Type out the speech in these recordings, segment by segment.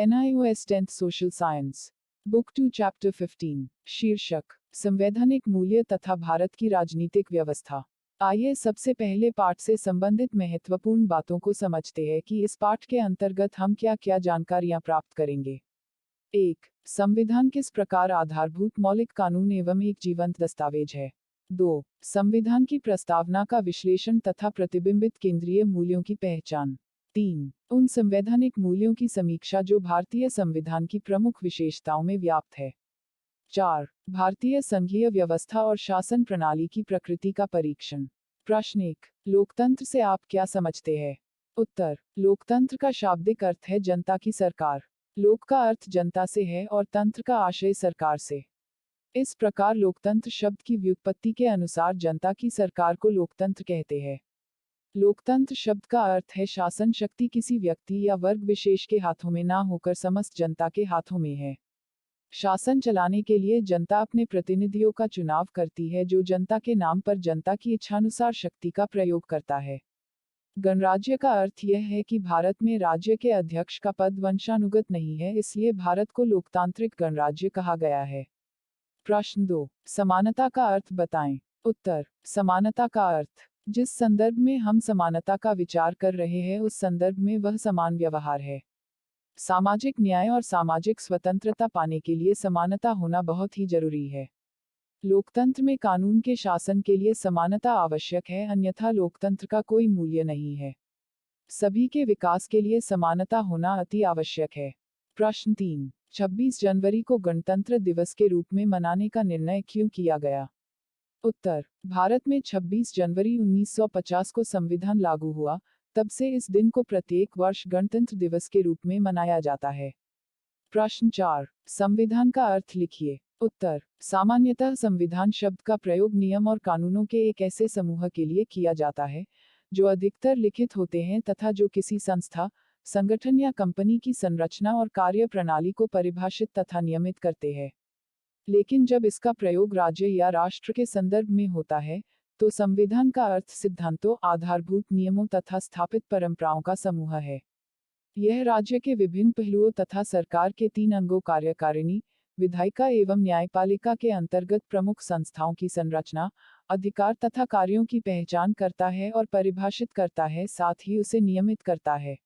NIOS 10th social science book 2 chapter 15 शीर्षक संवैधानिक मूल्य तथा भारत की राजनीतिक व्यवस्था। आइए सबसे पहले पाठ से संबंधित महत्वपूर्ण बातों को समझते हैं कि इस पाठ के अंतर्गत हम क्या क्या जानकारियां प्राप्त करेंगे। 1. संविधान किस प्रकार आधारभूत मौलिक कानून एवं एक जीवंत दस्तावेज है। 2. संविधान की प्रस्तावना का विश्लेषण तथा प्रतिबिंबित केंद्रीय मूल्यों की पहचान। 3. उन संवैधानिक मूल्यों की समीक्षा जो भारतीय संविधान की प्रमुख विशेषताओं में व्याप्त है। 4. भारतीय संघीय व्यवस्था और शासन प्रणाली की प्रकृति का परीक्षण। प्रश्न 1. लोकतंत्र से आप क्या समझते हैं? उत्तर: लोकतंत्र का शाब्दिक अर्थ है जनता की सरकार। लोक का अर्थ जनता से है और तंत्र का आशय सरकार से। इस प्रकार लोकतंत्र शब्द की व्युत्पत्ति के अनुसार जनता की सरकार को लोकतंत्र कहते हैं। लोकतंत्र शब्द का अर्थ है शासन शक्ति किसी व्यक्ति या वर्ग विशेष के हाथों में ना होकर समस्त जनता के हाथों में है। शासन चलाने के लिए जनता अपने प्रतिनिधियों का चुनाव करती है जो जनता के नाम पर जनता की इच्छानुसार शक्ति का प्रयोग करता है। गणराज्य का अर्थ यह है कि भारत में राज्य के अध्यक्ष का पद वंशानुगत नहीं है, इसलिए भारत को लोकतांत्रिक गणराज्य कहा गया है। प्रश्न 2. समानता का अर्थ बताएं। उत्तर: समानता का अर्थ जिस संदर्भ में हम समानता का विचार कर रहे हैं उस संदर्भ में वह समान व्यवहार है। सामाजिक न्याय और सामाजिक स्वतंत्रता पाने के लिए समानता होना बहुत ही जरूरी है। लोकतंत्र में कानून के शासन के लिए समानता आवश्यक है, अन्यथा लोकतंत्र का कोई मूल्य नहीं है। सभी के विकास के लिए समानता होना अति आवश्यक है। प्रश्न 3. 26 जनवरी को गणतंत्र दिवस के रूप में मनाने का निर्णय क्यों किया गया? उत्तर: भारत में 26 जनवरी 1950 को संविधान लागू हुआ, तब से इस दिन को प्रत्येक वर्ष गणतंत्र दिवस के रूप में मनाया जाता है। प्रश्न 4. संविधान का अर्थ लिखिए। उत्तर: सामान्यतः संविधान शब्द का प्रयोग नियम और कानूनों के एक ऐसे समूह के लिए किया जाता है जो अधिकतर लिखित होते हैं तथा जो किसी संस्था, संगठन या कंपनी की संरचना और कार्य प्रणाली को परिभाषित तथा नियमित करते हैं। लेकिन जब इसका प्रयोग राज्य या राष्ट्र के संदर्भ में होता है तो संविधान का अर्थ सिद्धांतों, आधारभूत नियमों तथा स्थापित परंपराओं का समूह है। यह राज्य के विभिन्न पहलुओं तथा सरकार के 3 अंगों कार्यकारिणी, विधायिका एवं न्यायपालिका के अंतर्गत प्रमुख संस्थाओं की संरचना, अधिकार तथा कार्यों की पहचान करता है और परिभाषित करता है, साथ ही उसे नियमित करता है।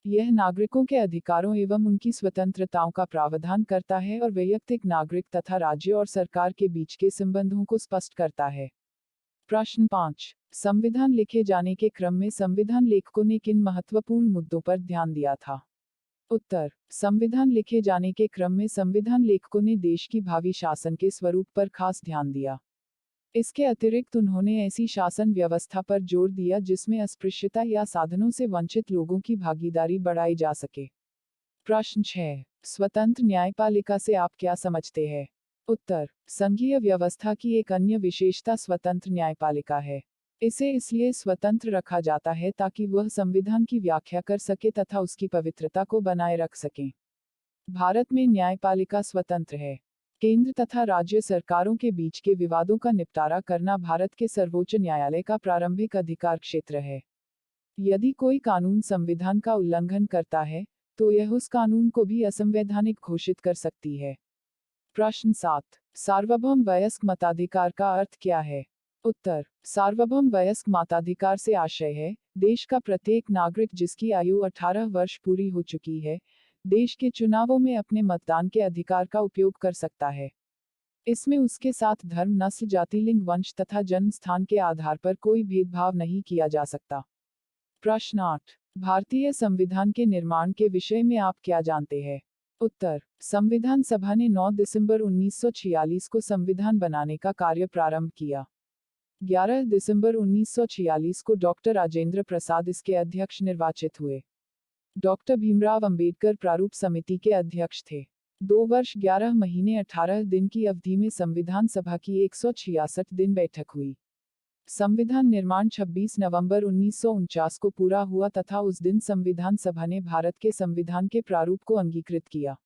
यह नागरिकों के अधिकारों एवं उनकी स्वतंत्रताओं का प्रावधान करता है और वैयक्तिक नागरिक तथा राज्य और सरकार के बीच के संबंधों को स्पष्ट करता है। प्रश्न 5. संविधान लिखे जाने के क्रम में संविधान लेखकों ने किन महत्वपूर्ण मुद्दों पर ध्यान दिया था? उत्तर: संविधान लिखे जाने के क्रम में संविधान लेखकों ने देश की भावी शासन के स्वरूप पर खास ध्यान दिया। इसके अतिरिक्त उन्होंने ऐसी शासन व्यवस्था पर जोर दिया जिसमें अस्पृश्यता या साधनों से वंचित लोगों की भागीदारी बढ़ाई जा सके। प्रश्न 6. स्वतंत्र न्यायपालिका से आप क्या समझते हैं? उत्तर: संघीय व्यवस्था की एक अन्य विशेषता स्वतंत्र न्यायपालिका है। इसे इसलिए स्वतंत्र रखा जाता है ताकि वह संविधान की व्याख्या कर सके तथा उसकी पवित्रता को बनाए रख सके। भारत में न्यायपालिका स्वतंत्र है। केंद्र तथा राज्य सरकारों के बीच के विवादों का निपटारा करना भारत के सर्वोच्च न्यायालय का प्रारंभिक अधिकार क्षेत्र है। यदि कोई कानून संविधान का उल्लंघन करता है तो यह उस कानून को भी असंवैधानिक घोषित कर सकती है। प्रश्न 7. सार्वभौम वयस्क मताधिकार का अर्थ क्या है? उत्तर: सार्वभौम वयस्क मताधिकार से आशय है देश का प्रत्येक नागरिक जिसकी आयु 18 वर्ष पूरी हो चुकी है, देश के चुनावों में अपने मतदान के अधिकार का उपयोग कर सकता है। इसमें उसके साथ धर्म, नस्ल, जाति, लिंग, वंश तथा जन्म स्थान के आधार पर कोई भेदभाव नहीं किया जा सकता। प्रश्न 8. भारतीय संविधान के निर्माण के विषय में आप क्या जानते हैं? उत्तर: संविधान सभा ने 9 दिसंबर 1946 को संविधान बनाने का कार्य प्रारंभ किया। 11 दिसंबर 1946 को डॉक्टर राजेंद्र प्रसाद इसके अध्यक्ष निर्वाचित हुए। डॉक्टर भीमराव अंबेडकर प्रारूप समिति के अध्यक्ष थे। 2 वर्ष 11 महीने 18 दिन की अवधि में संविधान सभा की 166 दिन बैठक हुई। संविधान निर्माण 26 नवंबर 1949 को पूरा हुआ तथा उस दिन संविधान सभा ने भारत के संविधान के प्रारूप को अंगीकृत किया।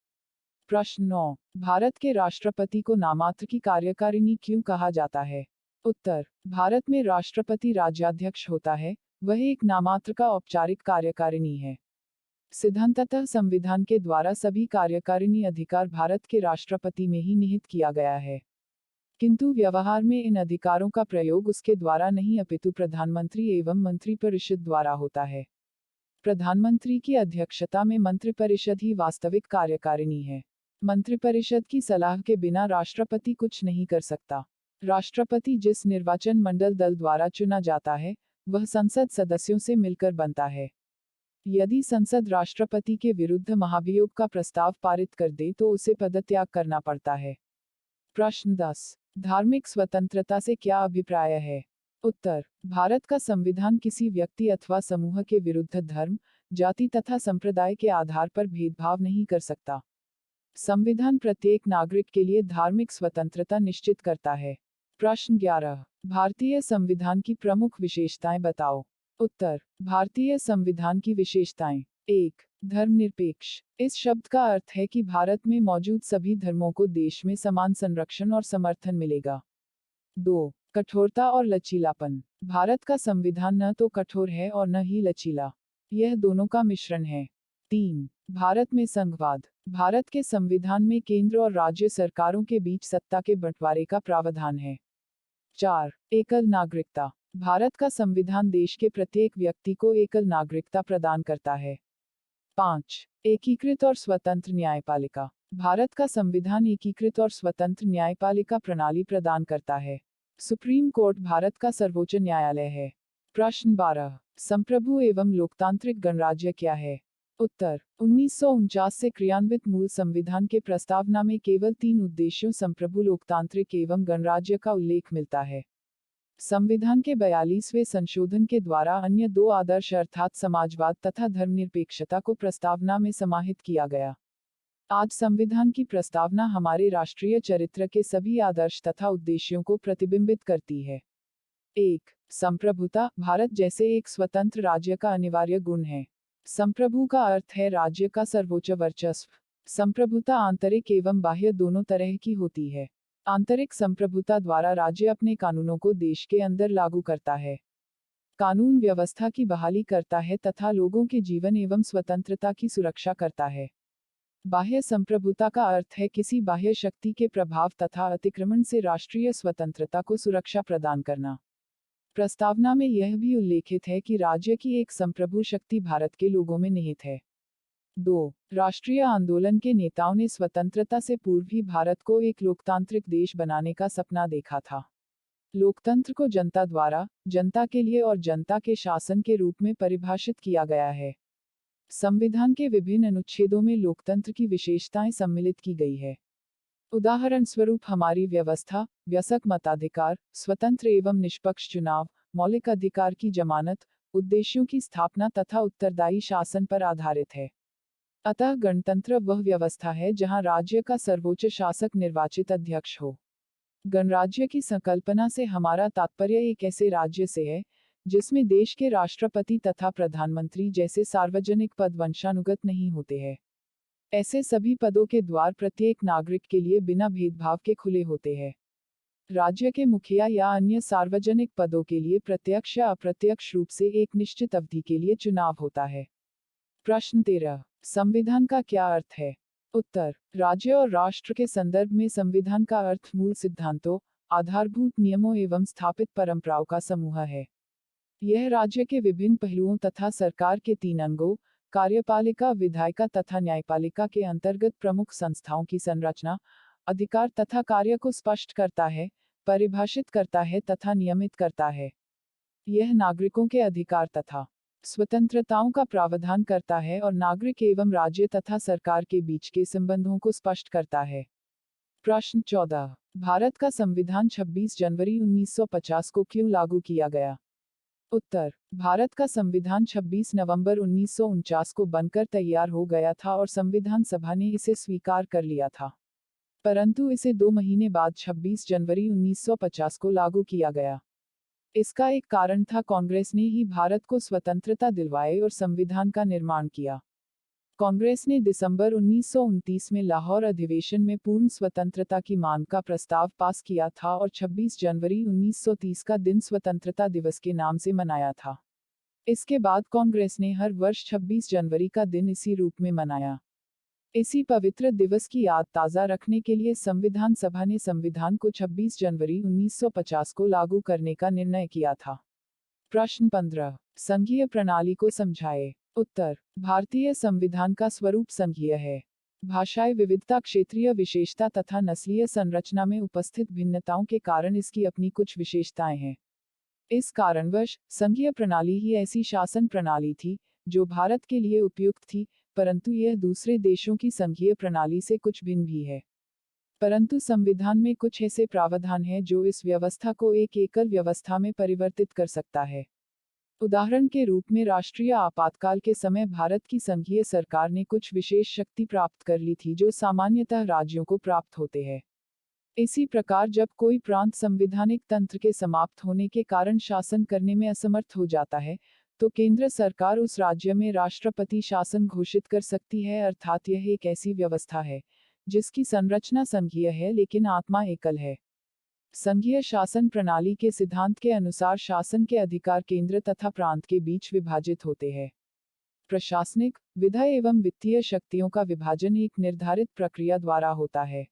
प्रश्न 9. भारत के राष्ट्रपति को नामात्र की कार्यकारिणी क्यों कहा जाता है? उत्तर: भारत में राष्ट्रपति राज्याध्यक्ष होता है, वह एक नामात्र का औपचारिक कार्यकारिणी है। सिद्धांततः संविधान के द्वारा सभी कार्यकारिणी अधिकार भारत के राष्ट्रपति में ही निहित किया गया है, किंतु व्यवहार में इन अधिकारों का प्रयोग उसके द्वारा नहीं अपितु प्रधानमंत्री एवं मंत्रिपरिषद द्वारा होता है। प्रधानमंत्री की अध्यक्षता में मंत्रिपरिषद ही वास्तविक कार्यकारिणी है। मंत्रिपरिषद की सलाह के बिना राष्ट्रपति कुछ नहीं कर सकता। राष्ट्रपति जिस निर्वाचन मंडल दल द्वारा चुना जाता है, वह संसद सदस्यों से मिलकर बनता है। यदि संसद राष्ट्रपति के विरुद्ध महाभियोग का प्रस्ताव पारित कर दे तो उसे पदत्याग करना पड़ता है। प्रश्न 10। धार्मिक स्वतंत्रता से क्या अभिप्राय है? उत्तर। भारत का संविधान किसी व्यक्ति अथवा समूह के विरुद्ध धर्म, जाति तथा संप्रदाय के आधार पर भेदभाव नहीं कर सकता। संविधान प्रत्येक नागरिक के लिए धार्मिक स्वतंत्रता निश्चित करता है। प्रश्न 11। भारतीय संविधान की प्रमुख विशेषताएं बताओ। उत्तर। भारतीय संविधान की विशेषताएं। 1। धर्मनिरपेक्ष। इस शब्द का अर्थ है कि भारत में मौजूद सभी धर्मों को देश में समान संरक्षण और समर्थन मिलेगा। 2। कठोरता और लचीलापन। भारत का संविधान न तो कठोर है और न ही लचीला, यह दोनों का मिश्रण है। 3। भारत में संघवाद। भारत के संविधान में केंद्र और राज्य सरकारों के बीच सत्ता के बंटवारे का प्रावधान है। 4। एकल नागरिकता। भारत का संविधान देश के प्रत्येक व्यक्ति को एकल नागरिकता प्रदान करता है। 5। एकीकृत और स्वतंत्र न्यायपालिका। भारत का संविधान एकीकृत और स्वतंत्र न्यायपालिका प्रणाली प्रदान करता है। सुप्रीम कोर्ट भारत का सर्वोच्च न्यायालय है। प्रश्न 12। संप्रभु एवं लोकतांत्रिक गणराज्य क्या है? उत्तर। 1949 से क्रियान्वित मूल संविधान के प्रस्तावना में केवल 3 उद्देश्यों संप्रभु, लोकतांत्रिक एवं गणराज्य का उल्लेख मिलता है। संविधान के 42वें संशोधन के द्वारा अन्य 2 आदर्श अर्थात समाजवाद तथा धर्मनिरपेक्षता को प्रस्तावना में समाहित किया गया। आज संविधान की प्रस्तावना हमारे राष्ट्रीय चरित्र के सभी आदर्श तथा उद्देश्यों को प्रतिबिंबित करती है। 1। संप्रभुता। भारत जैसे एक स्वतंत्र राज्य का अनिवार्य गुण है। संप्रभु का अर्थ है राज्य का सर्वोच्च वर्चस्व। संप्रभुता आंतरिक एवं बाह्य दोनों तरह की होती है। आंतरिक संप्रभुता द्वारा राज्य अपने कानूनों को देश के अंदर लागू करता है, कानून व्यवस्था की बहाली करता है तथा लोगों के जीवन एवं स्वतंत्रता की सुरक्षा करता है। बाह्य संप्रभुता का अर्थ है किसी बाह्य शक्ति के प्रभाव तथा अतिक्रमण से राष्ट्रीय स्वतंत्रता को सुरक्षा प्रदान करना। प्रस्तावना में यह भी उल्लेखित है कि राज्य की एक संप्रभु शक्ति भारत के लोगों में निहित है। 2. राष्ट्रीय आंदोलन के नेताओं ने स्वतंत्रता से पूर्व ही भारत को एक लोकतांत्रिक देश बनाने का सपना देखा था। लोकतंत्र को जनता द्वारा, जनता के लिए और जनता के शासन के रूप में परिभाषित किया गया है। संविधान के विभिन्न अनुच्छेदों में लोकतंत्र की विशेषताएं सम्मिलित की गई है। उदाहरण स्वरूप हमारी व्यवस्था वयस्क मताधिकार, स्वतंत्र एवं निष्पक्ष चुनाव, मौलिक अधिकार की जमानत, उद्देश्यों की स्थापना तथा उत्तरदायी शासन पर आधारित है। अतः गणतंत्र वह व्यवस्था है जहां राज्य का सर्वोच्च शासक निर्वाचित अध्यक्ष हो। गणराज्य की संकल्पना से हमारा तात्पर्य एक ऐसे राज्य से है जिसमें देश के राष्ट्रपति तथा प्रधानमंत्री जैसे सार्वजनिक पद वंशानुगत नहीं होते हैं। ऐसे सभी पदों के द्वार प्रत्येक नागरिक के लिए बिना भेदभाव के खुले होते हैं। राज्य के मुखिया या अन्य सार्वजनिक पदों के लिए प्रत्यक्ष या अप्रत्यक्ष रूप से एक निश्चित अवधि के लिए चुनाव होता है। प्रश्न 13। संविधान का क्या अर्थ है? उत्तर। राज्य और राष्ट्र के संदर्भ में संविधान का अर्थ मूल सिद्धांतों, आधारभूत नियमों एवं स्थापित परंपराओं का समूह है। यह राज्य के विभिन्न पहलुओं तथा सरकार के 3 अंगों, कार्यपालिका, विधायिका तथा न्यायपालिका के अंतर्गत प्रमुख संस्थाओं की संरचना, अधिकार तथा कार्य को स्पष्ट करता है, परिभाषित करता है तथा नियमित करता है। यह नागरिकों के अधिकार तथा स्वतंत्रताओं का प्रावधान करता है और नागरिक एवं राज्य तथा सरकार के बीच के संबंधों को स्पष्ट करता है। प्रश्न 14। भारत का संविधान 26 जनवरी 1950 को क्यों लागू किया गया? उत्तर। भारत का संविधान 26 नवंबर 1949 को बनकर तैयार हो गया था और संविधान सभा ने इसे स्वीकार कर लिया था, परंतु इसे 2 महीने बाद 26 जनवरी 1950 को लागू किया गया। इसका एक कारण था कांग्रेस ने ही भारत को स्वतंत्रता दिलवाई और संविधान का निर्माण किया। कांग्रेस ने दिसंबर 1929 में लाहौर अधिवेशन में पूर्ण स्वतंत्रता की मांग का प्रस्ताव पास किया था और 26 जनवरी 1930 का दिन स्वतंत्रता दिवस के नाम से मनाया था। इसके बाद कांग्रेस ने हर वर्ष 26 जनवरी का दिन इसी रूप में मनाया। इसी पवित्र दिवस की याद ताज़ा रखने के लिए संविधान सभा ने संविधान को 26 जनवरी 1950 को लागू करने का निर्णय किया था। प्रश्न 15। संघीय प्रणाली को समझाएं। उत्तर। भारतीय संविधान का स्वरूप संघीय है। भाषाई विविधता, क्षेत्रीय विशेषता तथा नस्लीय संरचना में उपस्थित भिन्नताओं के कारण इसकी अपनी कुछ विशेषताएं हैं। इस कारणवश संघीय प्रणाली ही ऐसी शासन प्रणाली थी जो भारत के लिए उपयुक्त थी, परंतु यह दूसरे देशों की संघीय प्रणाली से कुछ भिन्न भी है। परंतु संविधान में कुछ ऐसे प्रावधान हैं जो इस व्यवस्था को एक एकल व्यवस्था में परिवर्तित कर सकता है। उदाहरण के रूप में राष्ट्रीय आपातकाल के समय भारत की संघीय सरकार ने कुछ विशेष शक्ति प्राप्त कर ली थी जो सामान्यतः राज्यों को प्राप्त होते हैं। इसी प्रकार जब कोई प्रांत संवैधानिक तंत्र के समाप्त होने के कारण शासन करने में असमर्थ हो जाता है, तो केंद्र सरकार उस राज्य में राष्ट्रपति शासन घोषित कर सकती है, अर्थात यह एक ऐसी व्यवस्था है जिसकी संरचना संघीय है लेकिन आत्मा एकल है। संघीय शासन प्रणाली के सिद्धांत के अनुसार शासन के अधिकार केंद्र तथा प्रांत के बीच विभाजित होते हैं। प्रशासनिक, विधायी एवं वित्तीय शक्तियों का विभाजन एक निर्धारित प्रक्रिया द्वारा होता है।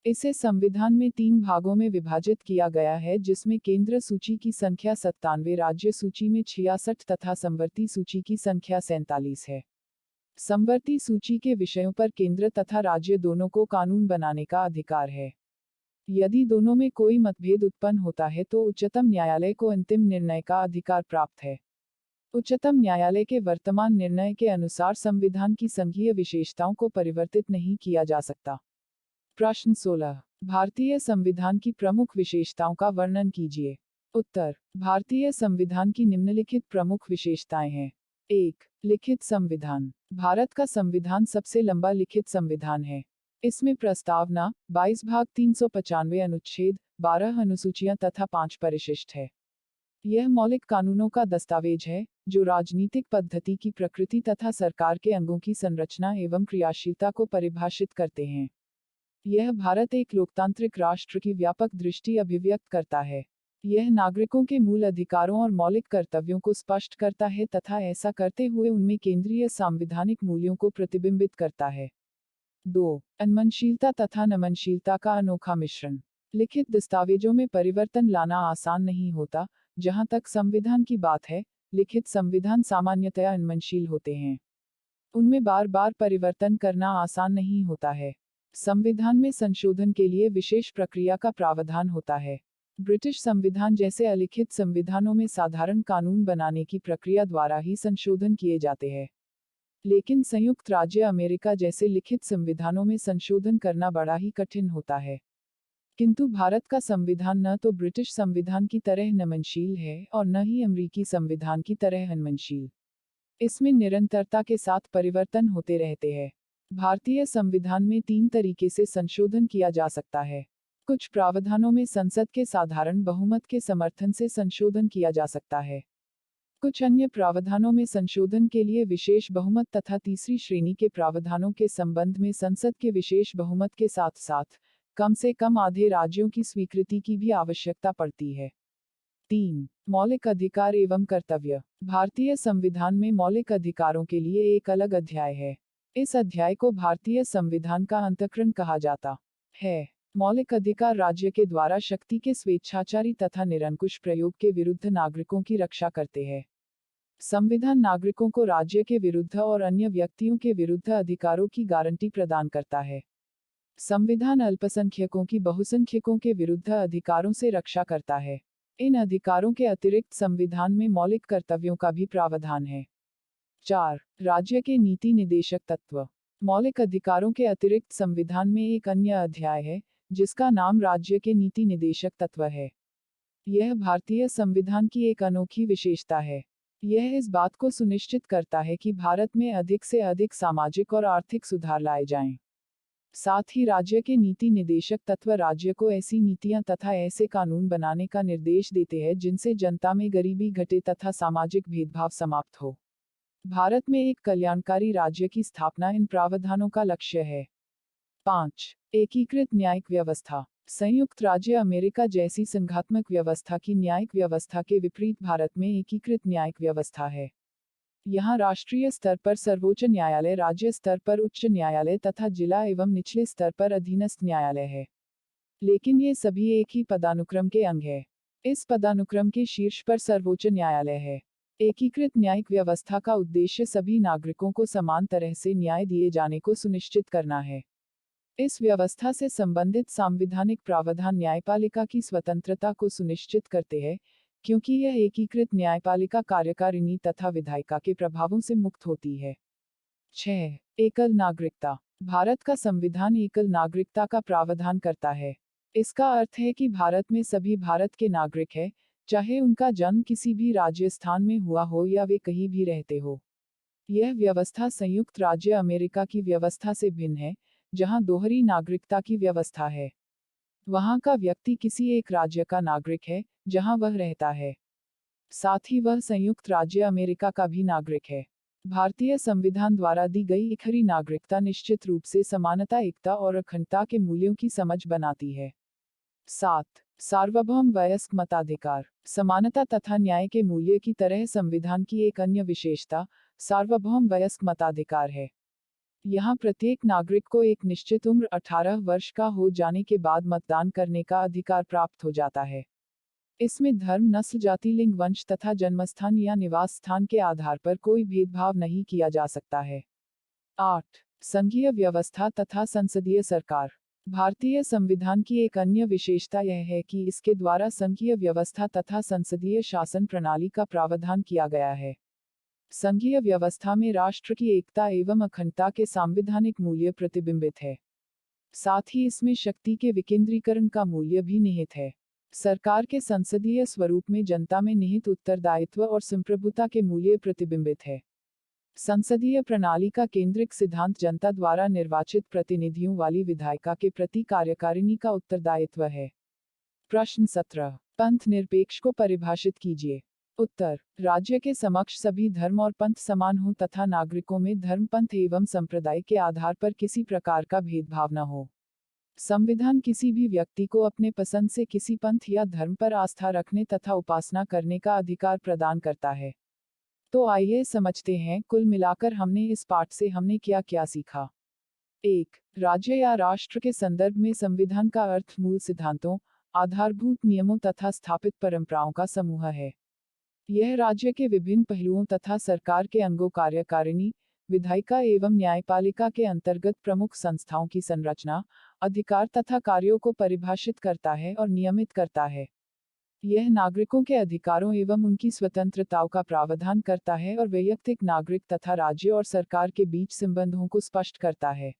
इसे संविधान में 3 भागों में विभाजित किया गया है, जिसमें केंद्र सूची की संख्या 97, राज्य सूची में 66 तथा समवर्ती सूची की संख्या 47 है। समवर्ती सूची के विषयों पर केंद्र तथा राज्य दोनों को कानून बनाने का अधिकार है। यदि दोनों में कोई मतभेद उत्पन्न होता है तो उच्चतम न्यायालय को अंतिम निर्णय का अधिकार प्राप्त है। उच्चतम न्यायालय के वर्तमान निर्णय के अनुसार संविधान की संघीय विशेषताओं को परिवर्तित नहीं किया जा सकता। प्रश्न 16। भारतीय संविधान की प्रमुख विशेषताओं का वर्णन कीजिए। उत्तर। भारतीय संविधान की निम्नलिखित प्रमुख विशेषताएं हैं। 1. लिखित संविधान। भारत का संविधान सबसे लंबा लिखित संविधान है। इसमें प्रस्तावना, 22 भाग, 395 अनुच्छेद, 12 अनुसूचियां तथा 5 परिशिष्ट है। यह मौलिक कानूनों का दस्तावेज है जो राजनीतिक पद्धति की प्रकृति तथा सरकार के अंगों की संरचना एवं क्रियाशीलता को परिभाषित करते हैं। यह भारत एक लोकतांत्रिक राष्ट्र की व्यापक दृष्टि अभिव्यक्त करता है। यह नागरिकों के मूल अधिकारों और मौलिक कर्तव्यों को स्पष्ट करता है तथा ऐसा करते हुए उनमें केंद्रीय सांविधानिक मूल्यों को प्रतिबिंबित करता है। 2. अनमनशीलता तथा नमनशीलता का अनोखा मिश्रण। लिखित दस्तावेजों में परिवर्तन लाना आसान नहीं होता। जहां तक संविधान की बात है, लिखित संविधान सामान्यतया अनमनशील होते हैं। उनमें बार बार परिवर्तन करना आसान नहीं होता है। संविधान में संशोधन के लिए विशेष प्रक्रिया का प्रावधान होता है। ब्रिटिश संविधान जैसे अलिखित संविधानों में साधारण कानून बनाने की प्रक्रिया द्वारा ही संशोधन किए जाते हैं। लेकिन संयुक्त राज्य अमेरिका जैसे लिखित संविधानों में संशोधन करना बड़ा ही कठिन होता है। किंतु भारत का संविधान न तो ब्रिटिश संविधान की तरह नमनशील है और न ही अमेरिकी संविधान की तरह अनमनशील। इसमें निरंतरता के साथ परिवर्तन होते रहते हैं। भारतीय संविधान में 3 तरीके से संशोधन किया जा सकता है। कुछ प्रावधानों में संसद के साधारण बहुमत के समर्थन से संशोधन किया जा सकता है। कुछ अन्य प्रावधानों में संशोधन के लिए विशेष बहुमत तथा तीसरी श्रेणी के प्रावधानों के संबंध में संसद के विशेष बहुमत के साथ साथ कम से कम आधे राज्यों की स्वीकृति की भी आवश्यकता पड़ती है। 3. मौलिक अधिकार एवं कर्तव्य। भारतीय संविधान में मौलिक अधिकारों के लिए एक अलग अध्याय है। इस अध्याय को भारतीय संविधान का अंतःकरण कहा जाता है। मौलिक अधिकार राज्य के द्वारा शक्ति के स्वेच्छाचारी तथा निरंकुश प्रयोग के विरुद्ध नागरिकों की रक्षा करते हैं। संविधान नागरिकों को राज्य के विरुद्ध और अन्य व्यक्तियों के विरुद्ध अधिकारों की गारंटी प्रदान करता है। संविधान अल्पसंख्यकों की बहुसंख्यकों के विरुद्ध अधिकारों से रक्षा करता है। इन अधिकारों के अतिरिक्त संविधान में मौलिक कर्तव्यों का भी प्रावधान है। 4. राज्य के नीति निदेशक तत्व। मौलिक अधिकारों के अतिरिक्त संविधान में एक अन्य अध्याय है जिसका नाम राज्य के नीति निदेशक तत्व है। यह भारतीय संविधान की एक अनोखी विशेषता है। यह इस बात को सुनिश्चित करता है कि भारत में अधिक से अधिक सामाजिक और आर्थिक सुधार लाए जाएं। साथ ही राज्य के नीति निदेशक तत्व राज्य को ऐसी नीतियां तथा ऐसे कानून बनाने का निर्देश देते हैं जिनसे जनता में गरीबी घटे तथा सामाजिक भेदभाव समाप्त हो। भारत में एक कल्याणकारी राज्य की स्थापना इन प्रावधानों का लक्ष्य है। 5. एकीकृत न्यायिक व्यवस्था। संयुक्त राज्य अमेरिका जैसी संघात्मक व्यवस्था की न्यायिक व्यवस्था के विपरीत भारत में एकीकृत न्यायिक व्यवस्था है। यहाँ राष्ट्रीय स्तर पर सर्वोच्च न्यायालय, राज्य स्तर पर उच्च न्यायालय तथा जिला एवं निचले स्तर पर अधीनस्थ न्यायालय है। लेकिन ये सभी एक ही पदानुक्रम के अंग है। इस पदानुक्रम के शीर्ष पर सर्वोच्च न्यायालय है। एकीकृत न्यायिक व्यवस्था का उद्देश्य सभी नागरिकों को समान तरह से न्याय दिए जाने को सुनिश्चित करना है। इस व्यवस्था से संबंधित संवैधानिक प्रावधान न्यायपालिका की स्वतंत्रता को सुनिश्चित करते हैं, क्योंकि यह एकीकृत न्यायपालिका कार्यकारिणी तथा विधायिका के प्रभावों से मुक्त होती है। 6. एकल नागरिकता। भारत का संविधान एकल नागरिकता का प्रावधान करता है। इसका अर्थ है कि भारत में सभी भारत के नागरिक हैं, चाहे उनका जन्म किसी भी राज्य स्थान में हुआ हो या वे कहीं भी रहते हो। यह व्यवस्था संयुक्त राज्य अमेरिका की व्यवस्था से भिन्न है, जहां दोहरी नागरिकता की व्यवस्था है। वहां का व्यक्ति किसी एक राज्य का नागरिक है, जहां वह रहता है। साथ ही वह संयुक्त राज्य अमेरिका का भी नागरिक है। भारतीय संविधान द्वारा दी गई इकहरी नागरिकता निश्चित रूप से समानता, एकता और अखंडता के मूल्यों की समझ बनाती है। 7. सार्वभौम वयस्क मताधिकार। समानता तथा न्याय के मूल्य की तरह संविधान की एक अन्य विशेषता सार्वभौम वयस्क मताधिकार है। यहाँ प्रत्येक नागरिक को एक निश्चित उम्र 18 वर्ष का हो जाने के बाद मतदान करने का अधिकार प्राप्त हो जाता है। इसमें धर्म, नस्ल, जाति, लिंग, वंश तथा जन्मस्थान या निवास स्थान के आधार पर कोई भेदभाव नहीं किया जा सकता है। 8. संघीय व्यवस्था तथा संसदीय सरकार। भारतीय संविधान की एक अन्य विशेषता यह है कि इसके द्वारा संघीय व्यवस्था तथा संसदीय शासन प्रणाली का प्रावधान किया गया है। संघीय व्यवस्था में राष्ट्र की एकता एवं अखंडता के सांविधानिक मूल्य प्रतिबिंबित है। साथ ही इसमें शक्ति के विकेंद्रीकरण का मूल्य भी निहित है। सरकार के संसदीय स्वरूप में जनता में निहित उत्तरदायित्व और संप्रभुता के मूल्य प्रतिबिंबित है। संसदीय प्रणाली का केंद्रिक सिद्धांत जनता द्वारा निर्वाचित प्रतिनिधियों वाली विधायिका के प्रति कार्यकारिणी का उत्तरदायित्व है। प्रश्न 17. पंथ निरपेक्ष को परिभाषित कीजिए। उत्तर. राज्य के समक्ष सभी धर्म और पंथ समान हो तथा नागरिकों में धर्म, पंथ एवं संप्रदाय के आधार पर किसी प्रकार का भेदभाव न हो। संविधान किसी भी व्यक्ति को अपने पसंद से किसी पंथ या धर्म पर आस्था रखने तथा उपासना करने का अधिकार प्रदान करता है। तो आइए समझते हैं, कुल मिलाकर हमने इस पाठ से हमने क्या क्या सीखा। 1. राज्य या राष्ट्र के संदर्भ में संविधान का अर्थ मूल सिद्धांतों, आधारभूत नियमों तथा स्थापित परंपराओं का समूह है। यह राज्य के विभिन्न पहलुओं तथा सरकार के अंगों, कार्यकारिणी, विधायिका एवं न्यायपालिका के अंतर्गत प्रमुख संस्थाओं की संरचना, अधिकार तथा कार्यों को परिभाषित करता है और नियमित करता है। यह नागरिकों के अधिकारों एवं उनकी स्वतंत्रताओं का प्रावधान करता है और वैयक्तिक नागरिक तथा राज्य और सरकार के बीच संबंधों को स्पष्ट करता है।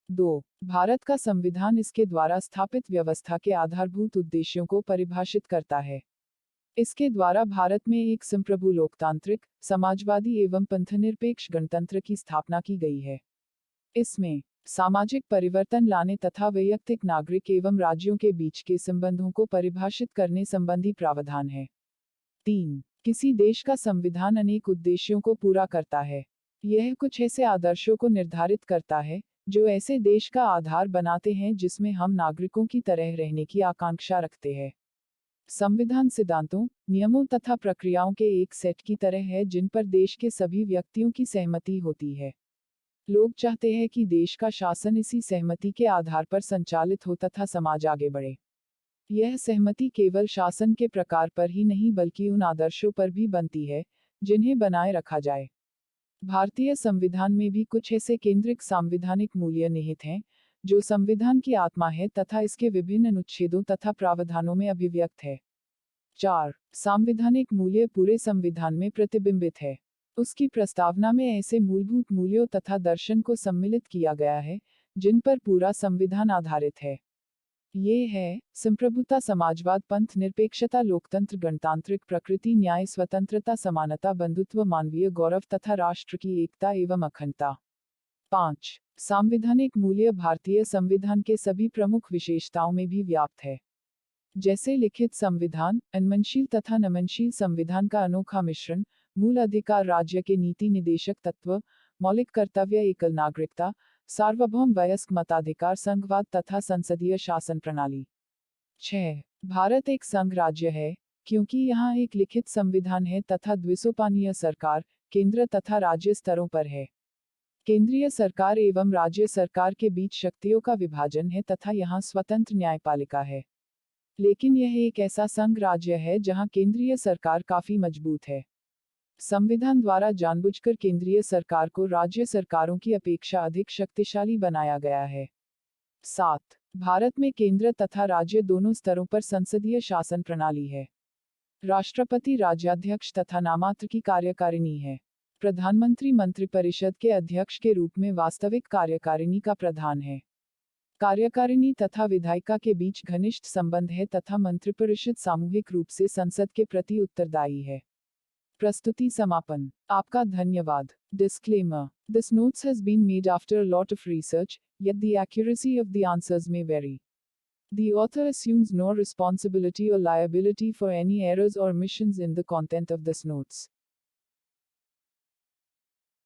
2. भारत का संविधान इसके द्वारा स्थापित व्यवस्था के आधारभूत उद्देश्यों को परिभाषित करता है। इसके द्वारा भारत में एक संप्रभु लोकतांत्रिक, समाजवादी एवं पंथनिरपेक्ष गणतंत्र की स्थापना की गई है। इसमें सामाजिक परिवर्तन लाने तथा वैयक्तिक नागरिक एवं राज्यों के बीच के संबंधों को परिभाषित करने संबंधी प्रावधान है। 3. किसी देश का संविधान अनेक उद्देश्यों को पूरा करता है। यह कुछ ऐसे आदर्शों को निर्धारित करता है जो ऐसे देश का आधार बनाते हैं जिसमें हम नागरिकों की तरह रहने की आकांक्षा रखते हैं। संविधान सिद्धांतों, नियमों तथा प्रक्रियाओं के एक सेट की तरह है जिन पर देश के सभी व्यक्तियों की सहमति होती है। लोग चाहते हैं कि देश का शासन इसी सहमति के आधार पर संचालित हो तथा समाज आगे बढ़े। यह सहमति केवल शासन के प्रकार पर ही नहीं बल्कि उन आदर्शों पर भी बनती है जिन्हें बनाए रखा जाए। भारतीय संविधान में भी कुछ ऐसे केंद्रिक संवैधानिक मूल्य निहित हैं जो संविधान की आत्मा है तथा इसके विभिन्न अनुच्छेदों तथा प्रावधानों में अभिव्यक्त है। 4. संवैधानिक मूल्य पूरे संविधान में प्रतिबिंबित है। उसकी प्रस्तावना में ऐसे मूलभूत मूल्यों तथा दर्शन को सम्मिलित किया गया है जिन पर पूरा संविधान आधारित है। ये है संप्रभुता, समाजवाद, पंथ निरपेक्षता, लोकतंत्र, गणतांत्रिक प्रकृति, न्याय, स्वतंत्रता, समानता, बंधुत्व, मानवीय गौरव तथा राष्ट्र की एकता एवं अखंडता। 5. संवैधानिक मूल्य भारतीय संविधान के सभी प्रमुख विशेषताओं में भी व्याप्त है, जैसे लिखित संविधान, अनमनशील तथा नमनशील संविधान का अनोखा मिश्रण, मूल अधिकार, राज्य के नीति निदेशक तत्व, मौलिक कर्तव्य, एकल नागरिकता, सार्वभौम वयस्क मताधिकार, संघवाद तथा संसदीय शासन प्रणाली। 6. भारत एक संघ राज्य है, क्योंकि यहाँ एक लिखित संविधान है तथा द्विसोपानीय सरकार, केंद्र तथा राज्य स्तरों पर है। केंद्रीय सरकार एवं राज्य सरकार के बीच शक्तियों का विभाजन है तथा यहाँ स्वतंत्र न्यायपालिका है। लेकिन यह एक ऐसा संघ राज्य है जहाँ केंद्रीय सरकार काफी मजबूत है। संविधान द्वारा जानबूझकर केंद्रीय सरकार को राज्य सरकारों की अपेक्षा अधिक शक्तिशाली बनाया गया है। 7. भारत में केंद्र तथा राज्य दोनों स्तरों पर संसदीय शासन प्रणाली है। राष्ट्रपति राज्याध्यक्ष तथा नामात्र की कार्यकारिणी है। प्रधानमंत्री मंत्रिपरिषद के अध्यक्ष के रूप में वास्तविक कार्यकारिणी का प्रधान है। कार्यकारिणी तथा विधायिका के बीच घनिष्ठ संबंध है तथा मंत्रिपरिषद सामूहिक रूप से संसद के प्रति उत्तरदायी है। प्रस्तुति समापन। आपका धन्यवाद। Disclaimer. This notes has been made after a lot of research, yet the accuracy of the answers may vary. The author assumes no responsibility or liability for any errors or omissions in the content of this notes.